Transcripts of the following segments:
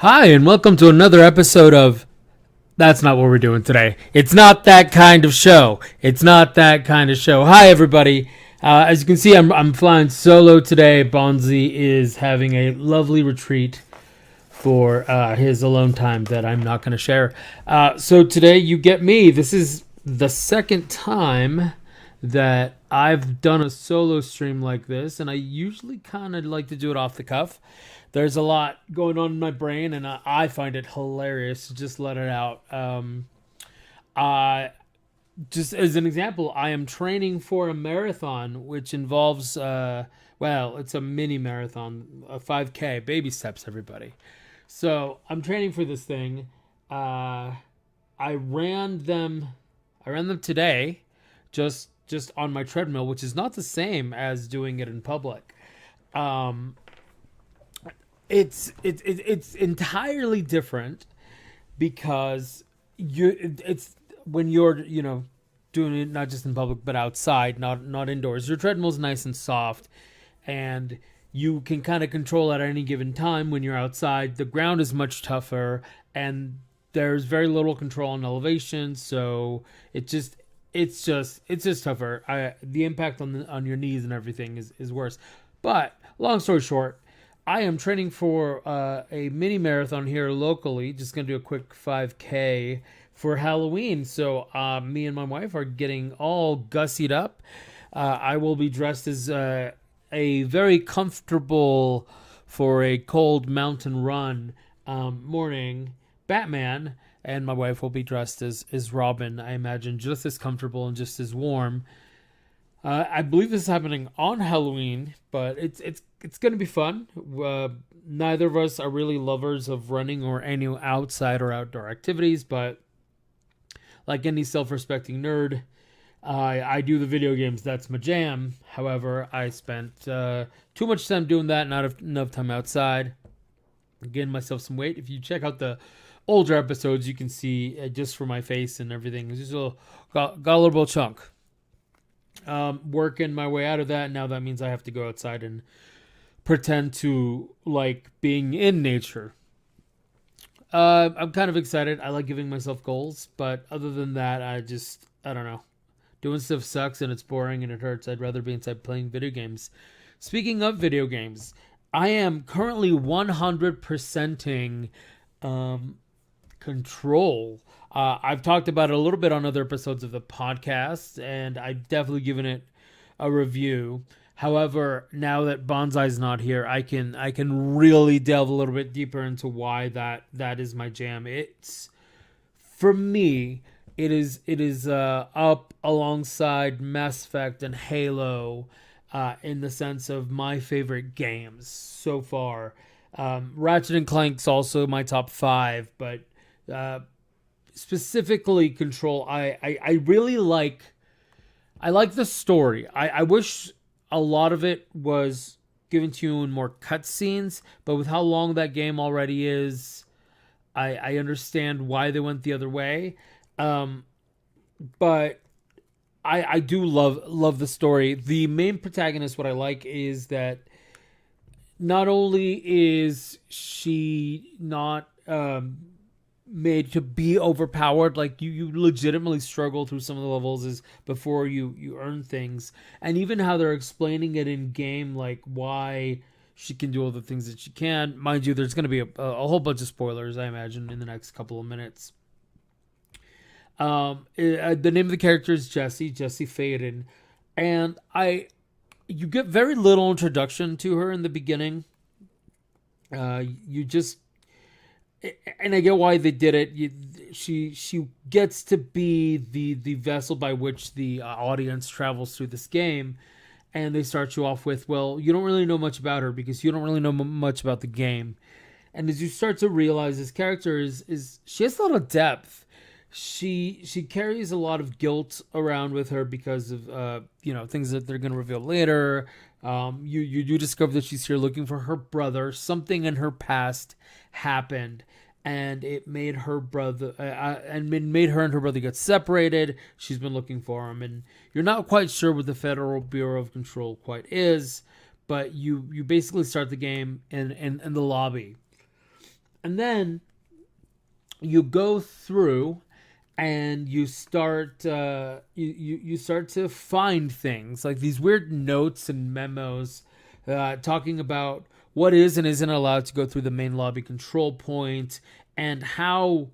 Hi, and welcome to another episode of That's Not What We're Doing Today. It's not that kind of show. It's not that kind of show. Hi, everybody. As you can see, I'm flying solo today. Bonzi is having a lovely retreat for his alone time that I'm not going to share. So today you get me. This is the second time that I've done a solo stream like this, and I usually kind of like to do it off the cuff. There's a lot going on in my brain, and I find it hilarious to just let it out. Just as an example, I am training for a marathon, which involves, it's a mini marathon, a 5K, baby steps, everybody. So I'm training for this thing. I ran them today, just on my treadmill, which is not the same as doing it in public. It's entirely different because it's when you're doing it not just in public but outside, not indoors. Your treadmill's nice and soft, and you can kind of control at any given time. When you're outside, the ground is much tougher, and there's very little control on elevation, so it's just tougher. The impact on your knees and everything is worse. But long story short, I am training for a mini marathon here locally. Just going to do a quick 5K for Halloween. So me and my wife are getting all gussied up. I will be dressed as a very comfortable for a cold mountain run morning Batman. And my wife will be dressed as Robin, I imagine, just as comfortable and just as warm. I believe this is happening on Halloween, but it's going to be fun. Neither of us are really lovers of running or any outside or outdoor activities, but like any self-respecting nerd, I do the video games. That's my jam. However, I spent too much time doing that, not enough time outside. Getting myself some weight. If you check out the older episodes, you can see just for my face and everything, it's just got a little chunk. Working my way out of that. Now that means I have to go outside and pretend to like being in nature. I'm kind of excited. I like giving myself goals, but other than that, I don't know. Doing stuff sucks and it's boring and it hurts. I'd rather be inside playing video games. Speaking of video games, I am currently 100%ing Control. I've talked about it a little bit on other episodes of the podcast, and I've definitely given it a review. However, now that Bonsai's not here, I can really delve a little bit deeper into why that is my jam. It's, for me, it is up alongside Mass Effect and Halo in the sense of my favorite games so far. Ratchet and Clank's also my top 5, but specifically Control, I really like the story. I wish a lot of it was given to you in more cutscenes, but with how long that game already is, I understand why they went the other way. But I do love the story. The main protagonist, what I like is that not only is she not made to be overpowered, like you legitimately struggle through some of the levels is before you earn things, and even how they're explaining it in game, like why she can do all the things that she can. Mind you, there's going to be a whole bunch of spoilers, I imagine, in the next couple of minutes. The name of the character is Jesse Faden, and you get very little introduction to her in the beginning. And I get why they did it. She gets to be the vessel by which the audience travels through this game, and they start you off with, well, you don't really know much about her because you don't really know much about the game. And as you start to realize, this character is she has a lot of depth. She carries a lot of guilt around with her because of things that they're going to reveal later. You do discover that she's here looking for her brother. Something in her past happened, and it made her brother made her and her brother get separated. She's been looking for him, and you're not quite sure what the Federal Bureau of Control quite is, but you basically start the game in the lobby. And then you go through and you start you start to find things like these weird notes and memos talking about what is and isn't allowed to go through the main lobby control point, and how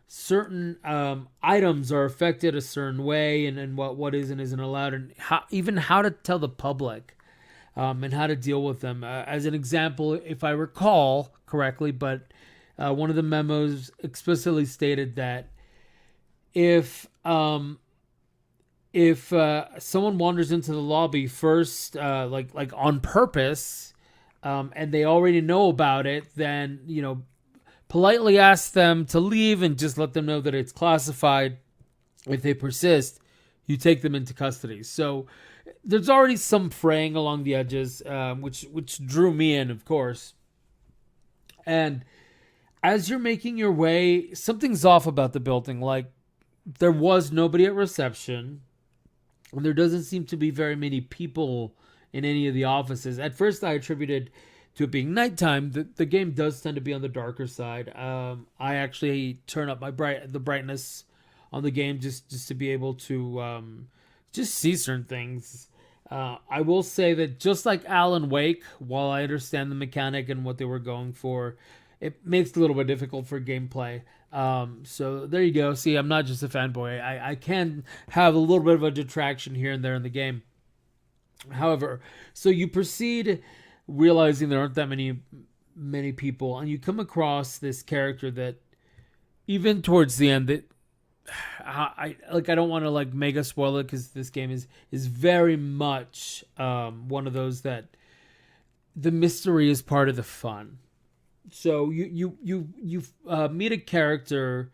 certain items are affected a certain way, and what is and isn't allowed, and even how to tell the public and how to deal with them. As an example, if I recall correctly, but one of the memos explicitly stated that if someone wanders into the lobby first, like on purpose, and they already know about it, then politely ask them to leave and just let them know that it's classified. If they persist, you take them into custody. So there's already some fraying along the edges, which drew me in, of course. And as you're making your way, something's off about the building. Like, there was nobody at reception, and there doesn't seem to be very many people in any of the offices. At first, I attributed to it being nighttime. The game does tend to be on the darker side. I actually turn up the brightness on the game just to be able to just see certain things. I will say that just like Alan Wake, while I understand the mechanic and what they were going for, it makes it a little bit difficult for gameplay. So there you go. See, I'm not just a fanboy. I can have a little bit of a detraction here and there in the game. However, so you proceed realizing there aren't that many people, and you come across this character that even towards the end, that I don't want to like mega spoil it, because this game is very much one of those that the mystery is part of the fun. So you meet a character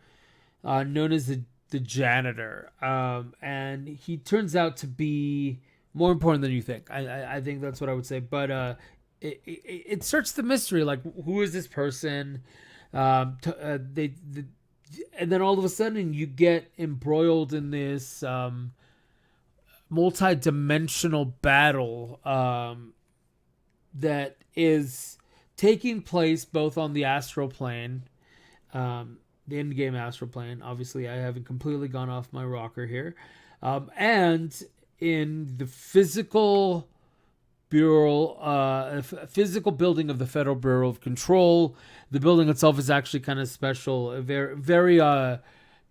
known as the janitor, and he turns out to be more important than you think. I think that's what I would say. But it starts the mystery, like, who is this person? And then all of a sudden you get embroiled in this multi-dimensional battle that is taking place both on the astral plane, the in-game astral plane. Obviously, I haven't completely gone off my rocker here, and in the physical physical building of the Federal Bureau of Control. The building itself is actually kind of special, very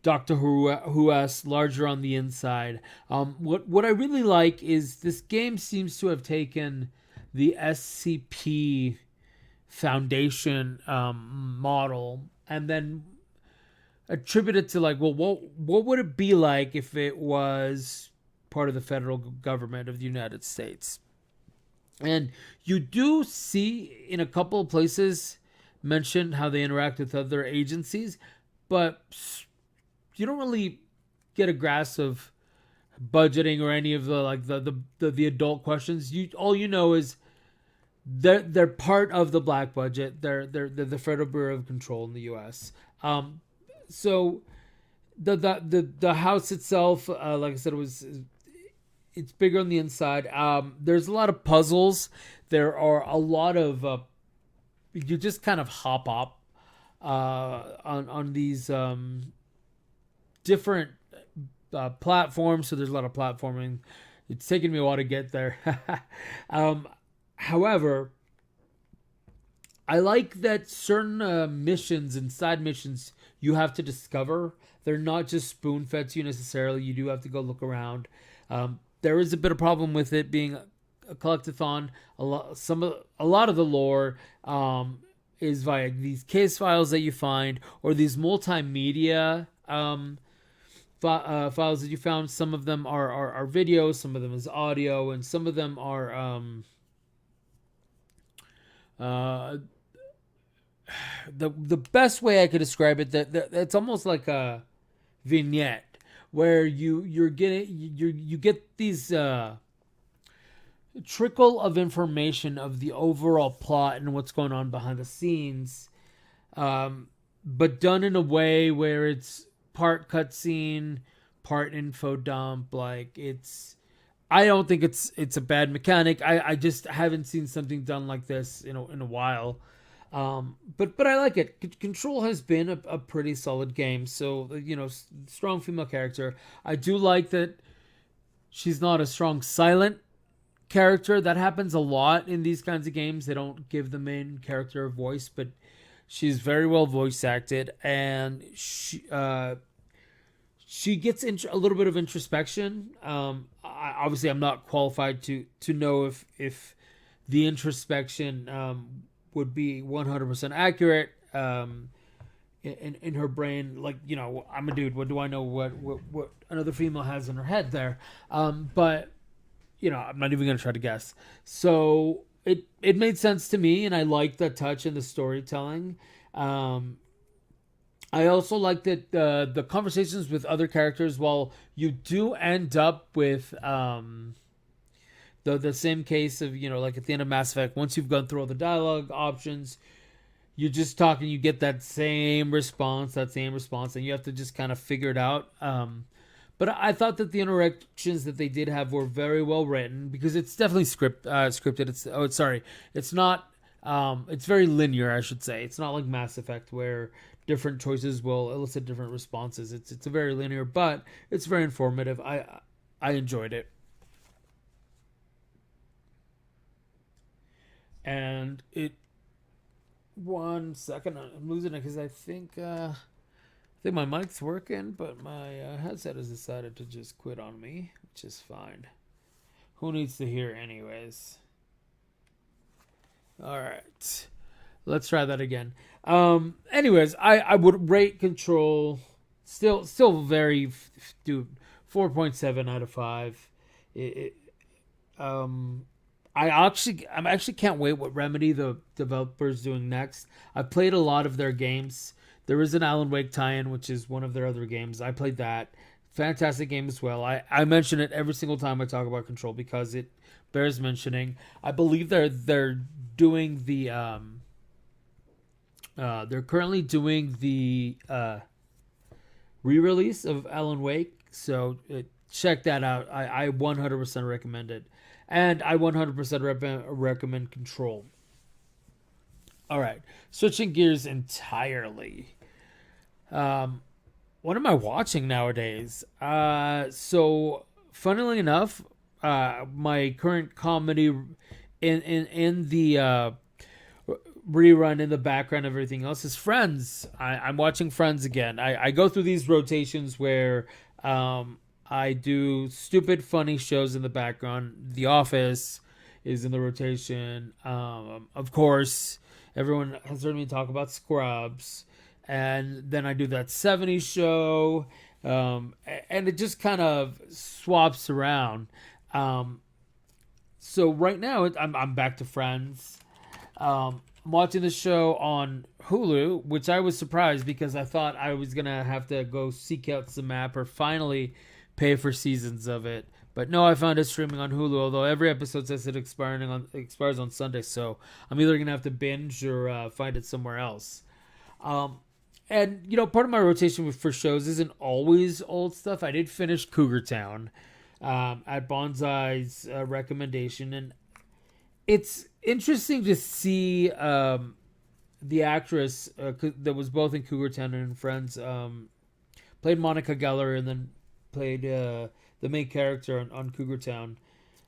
Doctor Who-esque, larger on the inside. What I really like is this game seems to have taken the SCP Foundation model and then attributed to, like, well, what would it be like if it was part of the federal government of the United States? And you do see in a couple of places mention how they interact with other agencies, but you don't really get a grasp of budgeting or any of the adult questions. All you know is they're part of the black budget. They're the Federal Bureau of Control in the U.S. So the house itself, like I said, it's bigger on the inside. There's a lot of puzzles. There are a lot of you just kind of hop up on these different platforms. So there's a lot of platforming. It's taken me a while to get there. However, I like that certain missions and side missions you have to discover. They're not just spoon-fed to you necessarily. You do have to go look around. There is a bit of problem with it being a collectathon. A lot of the lore is via these case files that you find, or these multimedia files that you found. Some of them are video, some of them is audio, and some of them are the best way I could describe it, that it's almost like a vignette where you get these trickle of information of the overall plot and what's going on behind the scenes, but done in a way where it's part cutscene, part info dump. Like, I don't think it's a bad mechanic. I just haven't seen something done like this in a while. But I like it. Control has been a pretty solid game. So strong female character. I do like that she's not a strong silent character. That happens a lot in these kinds of games. They don't give the main character a voice, but she's very well voice acted, and she gets a little bit of introspection. Obviously, I'm not qualified to know if the introspection would be 100% accurate. In her brain, like, I'm a dude. What do I know? What another female has in her head there? But I'm not even gonna try to guess. So it made sense to me, and I liked the touch and the storytelling. I also like that the conversations with other characters, while you do end up with the same case of, like at the end of Mass Effect, once you've gone through all the dialogue options, you just talk and you get that same response, and you have to just kind of figure it out. But I thought that the interactions that they did have were very well written, because it's definitely scripted. It's not. It's very linear, I should say. It's not like Mass Effect where different choices will elicit different responses. It's a very linear, but it's very informative. I enjoyed it, and it. One second, I'm losing it because I think my mic's working, but my headset has decided to just quit on me, which is fine. Who needs to hear anyways? All right. Let's try that again. Anyways, I would rate Control still very, dude, 4.7 out of 5. Um I actually can't wait what Remedy, the developer's, doing next. I've played a lot of their games. There is an Alan Wake tie-in, which is one of their other games. I played that. Fantastic game as well. I mention it every single time I talk about Control because it bears mentioning. I believe they're doing they're currently doing the re-release of Alan Wake. So check that out. I 100% recommend it. And I 100% recommend Control. All right. Switching gears entirely. What am I watching nowadays? So, funnily enough, my current comedy in the rerun in the background of everything else is Friends. I'm watching Friends again. I go through these rotations where I do stupid, funny shows in the background. The Office is in the rotation. Of course, everyone has heard me talk about Scrubs. And then I do that 70s show. And it just kind of swaps around. So right now, I'm back to Friends. I'm watching the show on Hulu, which I was surprised because I thought I was going to have to go seek out some app or finally pay for seasons of it. But no, I found it streaming on Hulu, although every episode says it expires on Sunday, so I'm either going to have to binge or find it somewhere else. And, part of my rotation for shows isn't always old stuff. I did finish Cougar Town at Bonsai's recommendation, and it's interesting to see the actress that was both in Cougar Town and in Friends, played Monica Geller, and then played the main character on Cougar Town.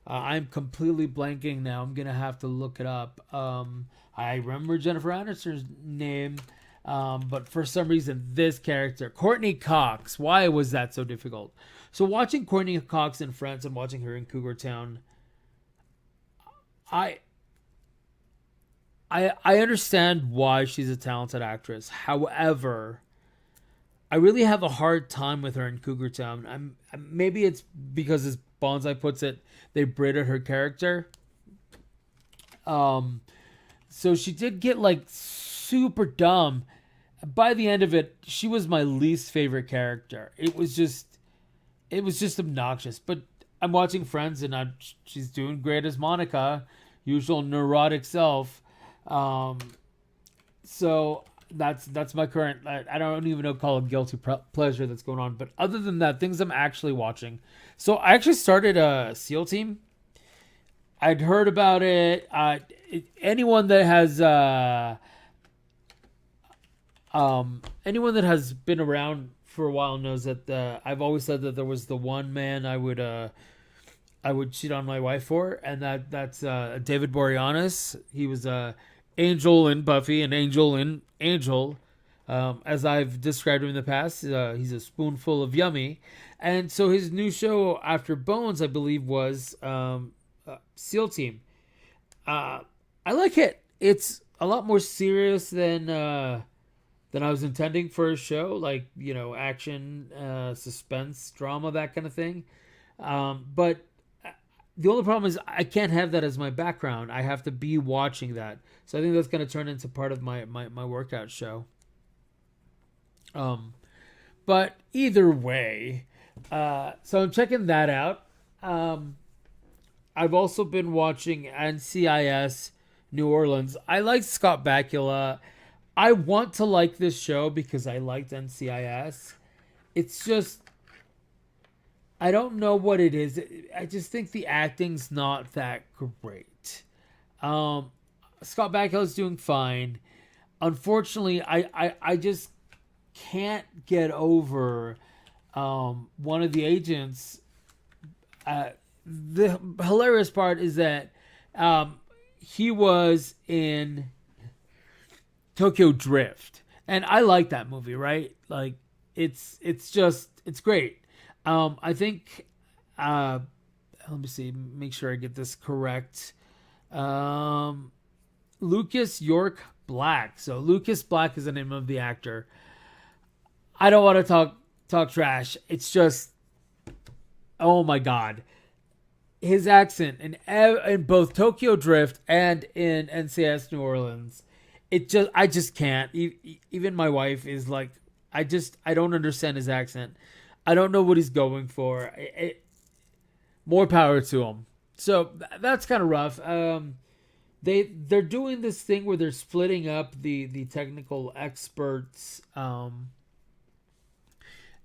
I'm completely blanking now. I'm going to have to look it up. I remember Jennifer Aniston's name, but for some reason, this character, Courtney Cox, why was that so difficult? So watching Courtney Cox in Friends and watching her in Cougar Town, I understand why she's a talented actress. However, I really have a hard time with her in Cougar Town. Maybe it's because, as Bonsai puts it, they braided her character. So she did get super dumb. By the end of it, she was my least favorite character. It was just obnoxious. But I'm watching Friends, and she's doing great as Monica, usual neurotic self. So that's my current. I don't even know, call it guilty pleasure that's going on. But other than that, things I'm actually watching. So I actually started a SEAL team. I'd heard about it. Anyone that has Anyone that has been around for a while knows that I've always said that there was the one man I would cheat on my wife for, and that's David Boreanaz. He was Angel in Buffy and Angel in Angel. As I've described him in the past, he's a spoonful of yummy. And so his new show after Bones, I believe, was SEAL Team. I like it. It's a lot more serious than I was intending for a show, like, action, suspense, drama, that kind of thing. But the only problem is I can't have that as my background. I have to be watching that. So I think that's going to turn into part of my workout show. But either way, so I'm checking that out. I've also been watching NCIS New Orleans. I like Scott Bakula. I want to like this show because I liked NCIS. It's just, I don't know what it is. I just think the acting's not that great. Scott Bakula's doing fine. Unfortunately, I just can't get over one of the agents. The hilarious part is that he was in Tokyo Drift, and I like that movie, right? Like, it's great. I think let me see, make sure I get this correct. Lucas York Black. So Lucas Black is the name of the actor. I don't want to talk trash. It's just, oh my god, his accent in both Tokyo Drift and in NCIS New Orleans. I just can't. Even my wife is like, I don't understand his accent. I don't know what he's going for. More power to him. So that's kind of rough. They're doing this thing where they're splitting up the technical experts.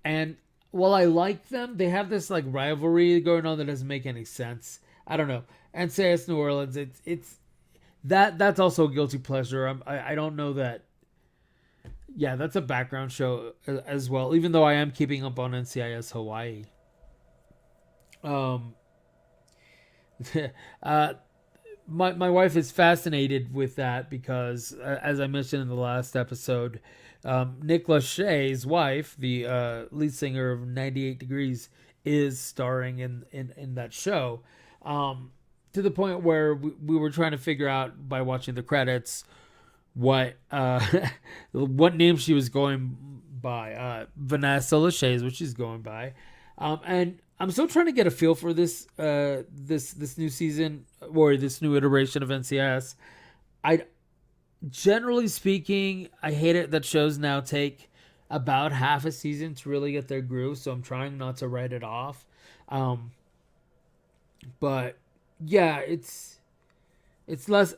And while I like them, they have this like rivalry going on that doesn't make any sense. I don't know. NCIS New Orleans, it's that's also a guilty pleasure. I don't know that. Yeah, that's a background show as well. Even though I am keeping up on NCIS Hawaii. My wife is fascinated with that because, as I mentioned in the last episode, Nick Lachey's wife, the lead singer of 98 Degrees, is starring in that show. To the point where we were trying to figure out by watching the credits what name she was going by. Vanessa Lachey is what she's going by. And I'm still trying to get a feel for this new season or this new iteration of NCIS. Generally speaking, I hate it that shows now take about half a season to really get their groove, so I'm trying not to write it off. But yeah, it's less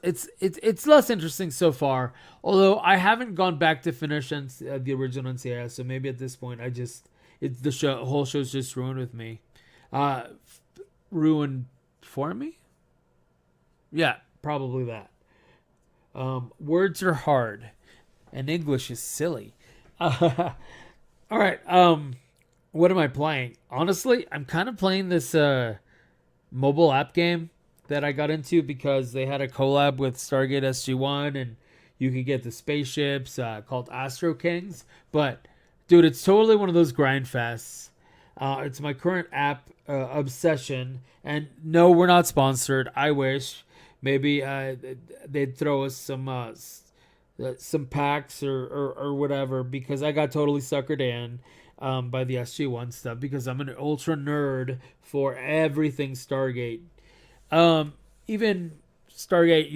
interesting so far. Although I haven't gone back to finish the original NCIS, so maybe at this point the whole show's just ruined with me. Ruined for me? Yeah, probably that. Words are hard, and English is silly. All right. What am I playing? Honestly, I'm kind of playing this mobile app game that I got into because they had a collab with Stargate SG-1, and you could get the spaceships called Astro Kings. But dude, it's totally one of those grind fests. It's my current app obsession, and no, we're not sponsored. I wish. Maybe they'd throw us some packs or whatever, because I got totally suckered in by the SG-1 stuff because I'm an ultra nerd for everything Stargate. Even Stargate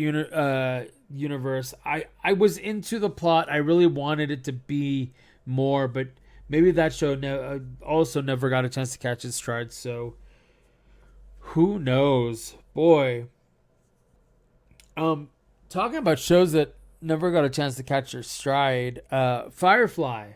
universe, I was into the plot. I really wanted it to be more, but maybe that show also never got a chance to catch its stride. So who knows, boy. Talking about shows that never got a chance to catch their stride, Firefly.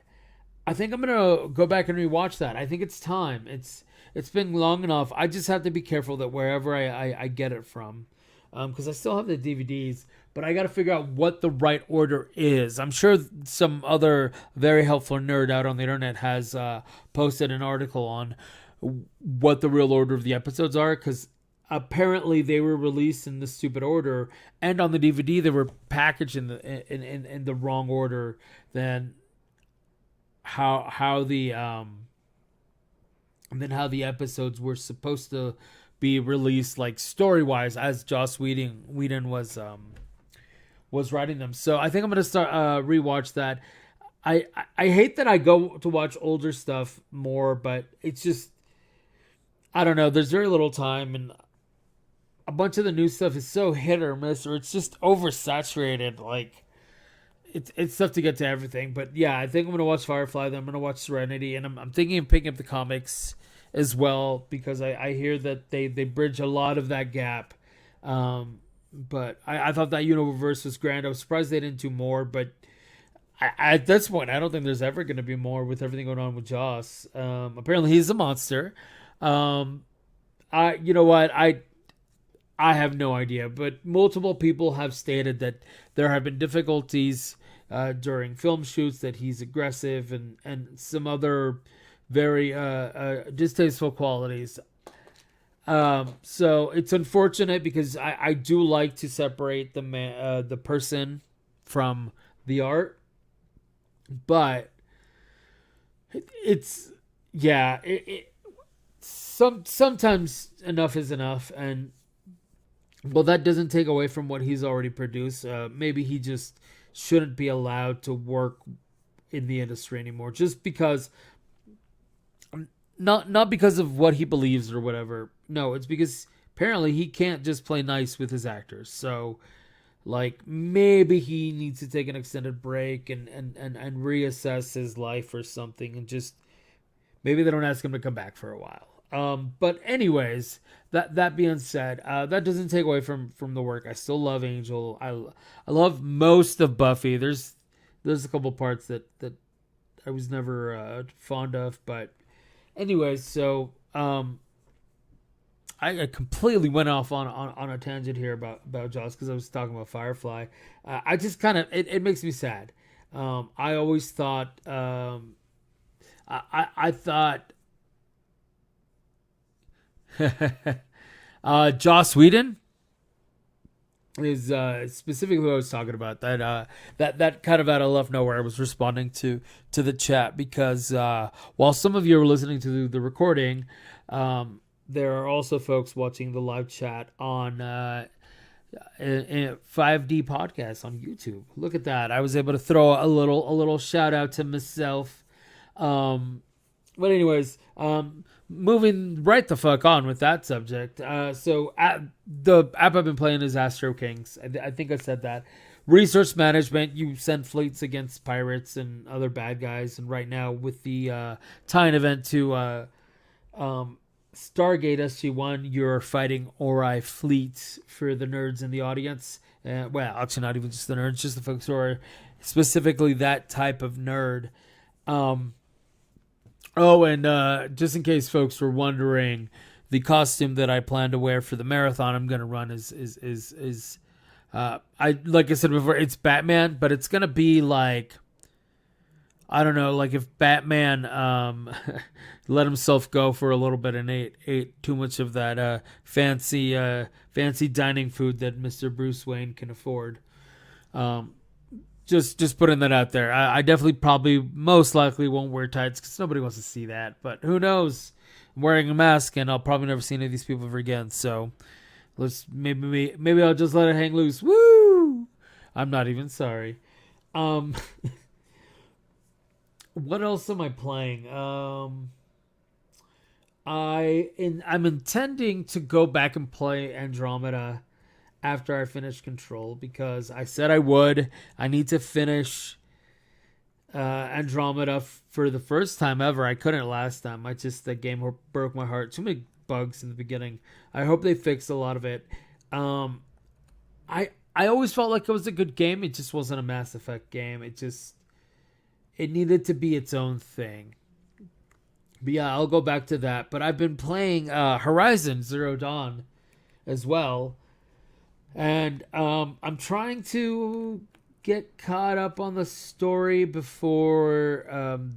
I think I'm gonna go back and rewatch that. I think it's time. It's been long enough. I just have to be careful that wherever I get it from, because I still have the DVDs, but I got to figure out what the right order is. I'm sure some other very helpful nerd out on the internet has posted an article on what the real order of the episodes are, because apparently they were released in the stupid order, and on the DVD they were packaged in the wrong order than how the and then how the episodes were supposed to be released, like story wise, as Joss Whedon was writing them. So I think I'm gonna start rewatch that. I hate that I go to watch older stuff more, but it's just, I don't know. There's very little time, and a bunch of the new stuff is so hit or miss, or it's just oversaturated. Like it's tough to get to everything. But yeah, I think I'm gonna watch Firefly. Then I'm gonna watch Serenity, and I'm thinking of picking up the comics as well, because I hear that they bridge a lot of that gap. But I thought that universe was grand. I was surprised they didn't do more, but at this point, I don't think there's ever going to be more with everything going on with Joss. Apparently, he's a monster. You know what? I have no idea, but multiple people have stated that there have been difficulties during film shoots, that he's aggressive, and some other very distasteful qualities. So it's unfortunate, because I do like to separate the person from the art. But it's, yeah, sometimes enough is enough, and well, that doesn't take away from what he's already produced. Maybe he just shouldn't be allowed to work in the industry anymore, just because, not because of what he believes or whatever. No, it's because apparently he can't just play nice with his actors. So, like, maybe he needs to take an extended break and reassess his life or something, and just maybe they don't ask him to come back for a while. But anyways, that being said, that doesn't take away from the work. I still love Angel. I love most of Buffy. There's a couple parts that I was never fond of, but anyways, so I completely went off on a tangent here about Joss, because I was talking about Firefly. I just kind of, it makes me sad. I always thought, I thought Joss Whedon is specifically what I was talking about. That kind of out of left nowhere, I was responding to the chat, because while some of you are listening to the recording, there are also folks watching the live chat on 5D podcast on YouTube. Look at that! I was able to throw a little shout out to myself. But anyways, moving right the fuck on with that subject. So the app I've been playing is Astro Kings. I think I said that. Resource management. You send fleets against pirates and other bad guys. And right now with the tie-in event to Stargate SG-1, you're fighting Ori fleets for the nerds in the audience. Well, actually not even just the nerds, just the folks who are specifically that type of nerd. Oh, and just in case folks were wondering, the costume that I plan to wear for the marathon I'm going to run is I, like I said before, it's Batman, but it's going to be like, I don't know, like if Batman let himself go for a little bit and ate too much of that fancy dining food that Mr. Bruce Wayne can afford. Just putting that out there. I definitely probably most likely won't wear tights, because nobody wants to see that. But who knows? I'm wearing a mask, and I'll probably never see any of these people ever again. So maybe I'll just let it hang loose. Woo! I'm not even sorry. What else am I playing? I'm intending to go back and play Andromeda after I finish Control, because I said I would. I need to finish Andromeda for the first time ever. I couldn't last time. The game broke my heart. Too many bugs in the beginning. I hope they fix a lot of it. I always felt like it was a good game. It just wasn't a Mass Effect game. It needed to be its own thing. But yeah, I'll go back to that. But I've been playing Horizon Zero Dawn as well. And I'm trying to get caught up on the story before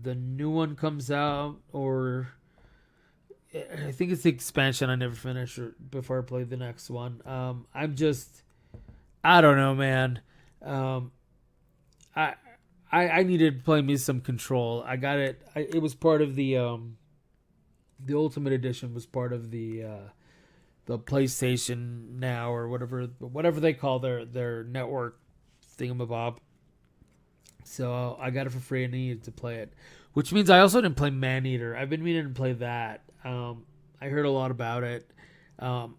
the new one comes out, or I think it's the expansion I never finished before I play the next one. I don't know, man. Um, I, I needed to play me some Control. I got it. It was part of the Ultimate Edition was part of the PlayStation Now or whatever they call their network thingamabob. So I got it for free and I needed to play it, which means I also didn't play Maneater. I've been meaning to play that. I heard a lot about it. Um,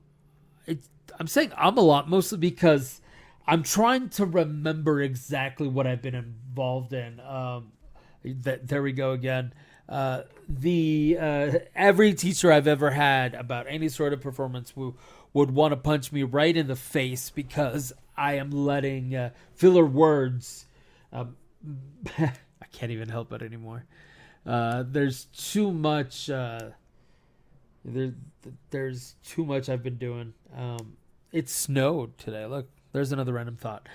I'm saying a lot mostly because I'm trying to remember exactly what I've been involved in. There we go again. The Every teacher I've ever had about any sort of performance would want to punch me right in the face because I am letting filler words. I can't even help it anymore. There's too much. There's too much I've been doing. It snowed today. Look, there's another random thought.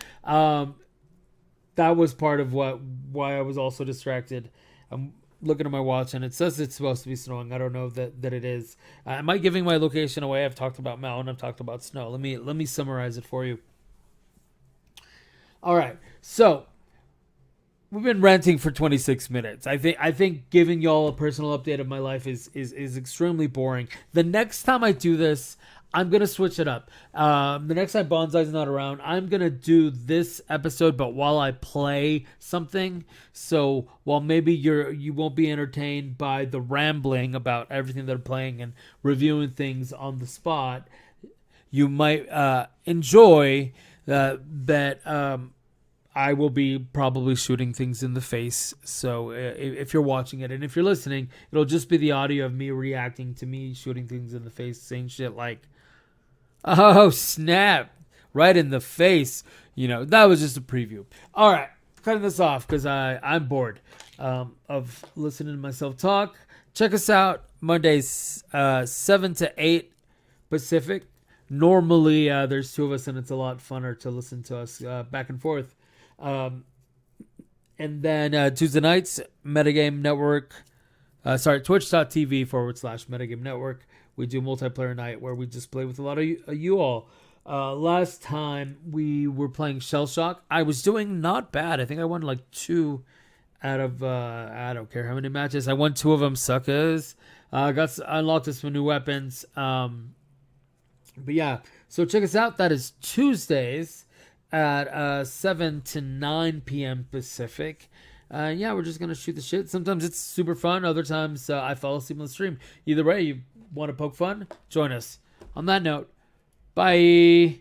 That was part of why I was also distracted. I'm looking at my watch and it says it's supposed to be snowing. I don't know that it is. Am I giving my location away? I've talked about mountain. I've talked about snow. Let me summarize it for you. All right, so we've been ranting for 26 minutes. I think giving y'all a personal update of my life is extremely boring. The next time I do this, I'm gonna switch it up. The next time Bonsai's not around, I'm gonna do this episode, but while I play something. So while maybe you won't be entertained by the rambling about everything that I'm playing and reviewing things on the spot, you might enjoy that. I will be probably shooting things in the face. So if you're watching it and if you're listening, it'll just be the audio of me reacting to me shooting things in the face, saying shit like, "Oh snap!" right in the face. That was just a preview. All right, cutting this off because I'm bored of listening to myself talk. Check us out Mondays 7 to 8 Pacific. Normally there's two of us and it's a lot funner to listen to us back and forth. And then Tuesday nights, Metagame Network. Twitch.tv/Metagame Network. We do multiplayer night where we just play with a lot of you all. Last time we were playing Shell Shock. I was doing not bad. I think I won like 2 out of I don't care how many matches. I won 2 of them, suckers. Unlocked some new weapons. But yeah, so check us out. That is Tuesdays at 7 to 9 p.m. Pacific. Yeah, we're just going to shoot the shit. Sometimes it's super fun. Other times I fall asleep on the stream. Either way, you want to poke fun? Join us. On that note, bye.